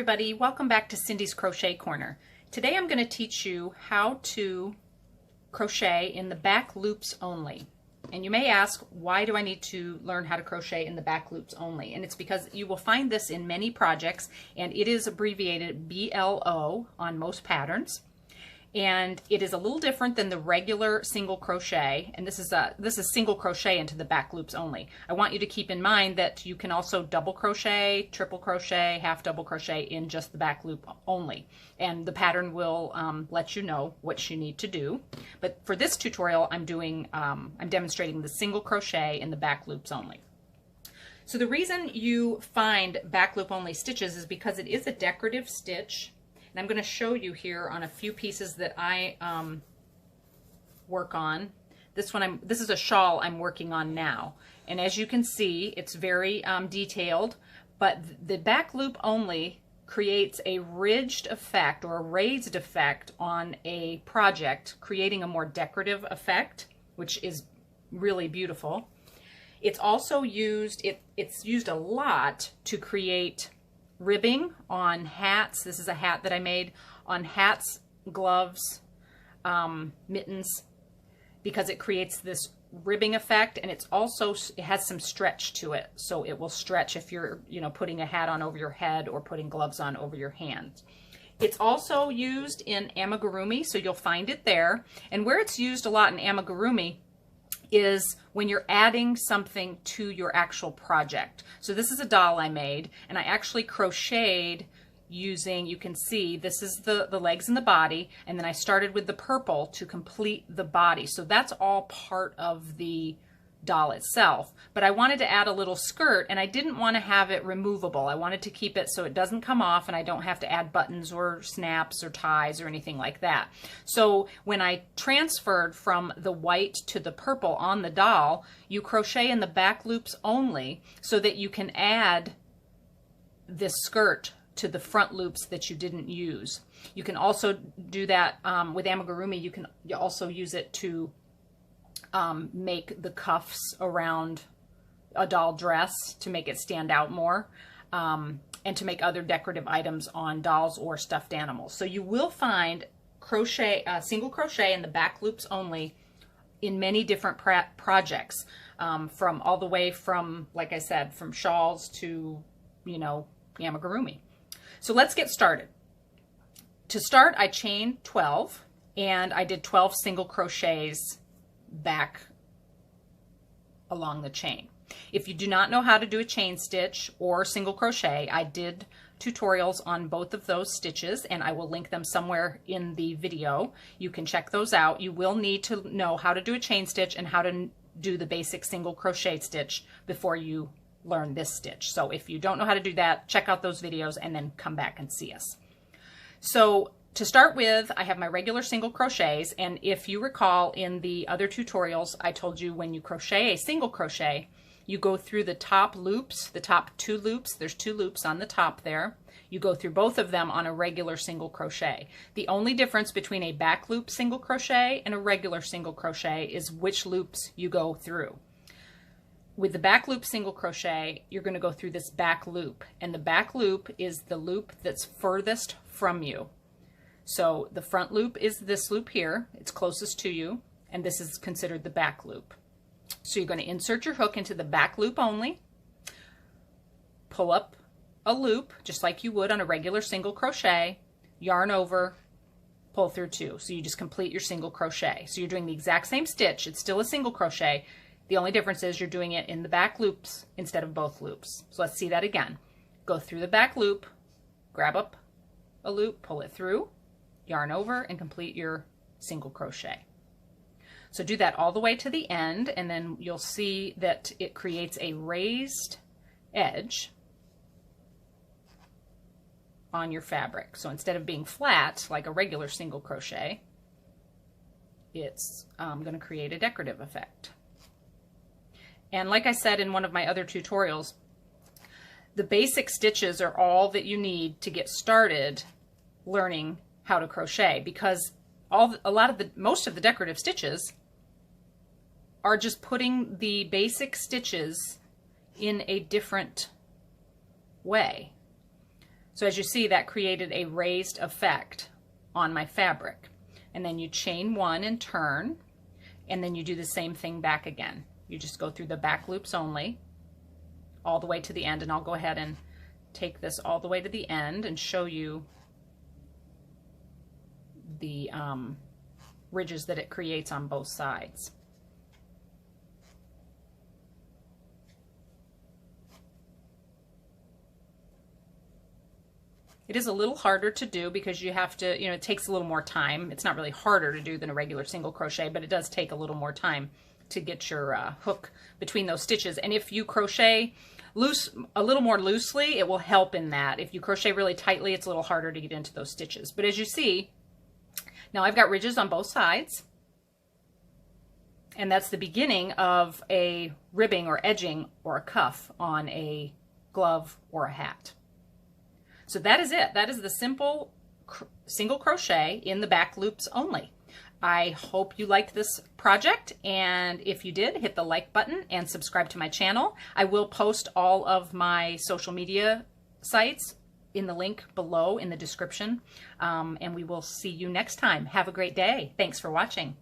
everybody, welcome back to Cindy's Crochet Corner. Today I'm going to teach you how to crochet in the back loops only. And you may ask, why do I need to learn how to crochet in the back loops only? And it's because you will find this in many projects, and it is abbreviated BLO on most patterns. And it is a little different than the regular single crochet, and this is single crochet into the back loops only. I want you to keep in mind that you can also double crochet, triple crochet, half double crochet in just the back loop only, and the pattern will let you know what you need to do. But for this tutorial, I'm demonstrating the single crochet in the back loops only. So the reason you find back loop only stitches is because it is a decorative stitch. And I'm going to show you here on a few pieces that I work on. This is a shawl I'm working on now. And as you can see, it's very detailed, but the back loop only creates a ridged effect or a raised effect on a project, creating a more decorative effect, which is really beautiful. It's also used, it's used a lot to create ribbing on hats. This is a hat that I made on hats, gloves, mittens, because it creates this ribbing effect, and it has some stretch to it, so it will stretch if you're putting a hat on over your head or putting gloves on over your hands. It's also used in amigurumi, so you'll find it there. And where it's used a lot in amigurumi is when you're adding something to your actual project. So this is a doll I made, and I actually crocheted using, you can see, this is the legs and the body, and then I started with the purple to complete the body. So that's all part of the doll itself. But I wanted to add a little skirt, and I didn't want to have it removable. I wanted to keep it so it doesn't come off and I don't have to add buttons or snaps or ties or anything like that. So when I transferred from the white to the purple on the doll, you crochet in the back loops only so that you can add this skirt to the front loops that you didn't use. You can also do that with amigurumi. You can also use it to make the cuffs around a doll dress to make it stand out more, and to make other decorative items on dolls or stuffed animals. So you will find crochet, single crochet in the back loops only in many different projects, from all the way from, like I said, from shawls to, amigurumi. So let's get started. To start, I chained 12, and I did 12 single crochets back along the chain. If you do not know how to do a chain stitch or single crochet, I did tutorials on both of those stitches, and I will link them somewhere in the video. You can check those out. You will need to know how to do a chain stitch and how to do the basic single crochet stitch before you learn this stitch. So if you don't know how to do that, check out those videos and then come back and see us. So to start with, I have my regular single crochets, and if you recall in the other tutorials, I told you when you crochet a single crochet, you go through the top loops, the top 2 loops. There's 2 loops on the top there. You go through both of them on a regular single crochet. The only difference between a back loop single crochet and a regular single crochet is which loops you go through. With the back loop single crochet, you're going to go through this back loop, and the back loop is the loop that's furthest from you. So the front loop is this loop here, it's closest to you, and this is considered the back loop. So you're going to insert your hook into the back loop only, pull up a loop just like you would on a regular single crochet, yarn over, pull through 2. So you just complete your single crochet. So you're doing the exact same stitch, it's still a single crochet. The only difference is you're doing it in the back loops instead of both loops. So let's see that again. Go through the back loop, grab up a loop, pull it through, yarn over, and complete your single crochet. So do that all the way to the end, and then you'll see that it creates a raised edge on your fabric. So instead of being flat like a regular single crochet, it's going to create a decorative effect. And like I said in one of my other tutorials, the basic stitches are all that you need to get started learning how to crochet, because most of the decorative stitches are just putting the basic stitches in a different way. So as you see, that created a raised effect on my fabric. And then you chain one and turn, and then you do the same thing back again. You just go through the back loops only, all the way to the end, and I'll go ahead and take this all the way to the end and show you the ridges that it creates on both sides. It is a little harder to do because you have to, it takes a little more time. It's not really harder to do than a regular single crochet, but it does take a little more time to get your hook between those stitches. And if you crochet a little more loosely, it will help in that. If you crochet really tightly, it's a little harder to get into those stitches. But as you see, now I've got ridges on both sides. And that's the beginning of a ribbing or edging or a cuff on a glove or a hat. So that is it. That is the simple single crochet in the back loops only. I hope you liked this project, and if you did, hit the like button and subscribe to my channel. I will post all of my social media sites in the link below in the description, and we will see you next time. Have a great day. Thanks for watching.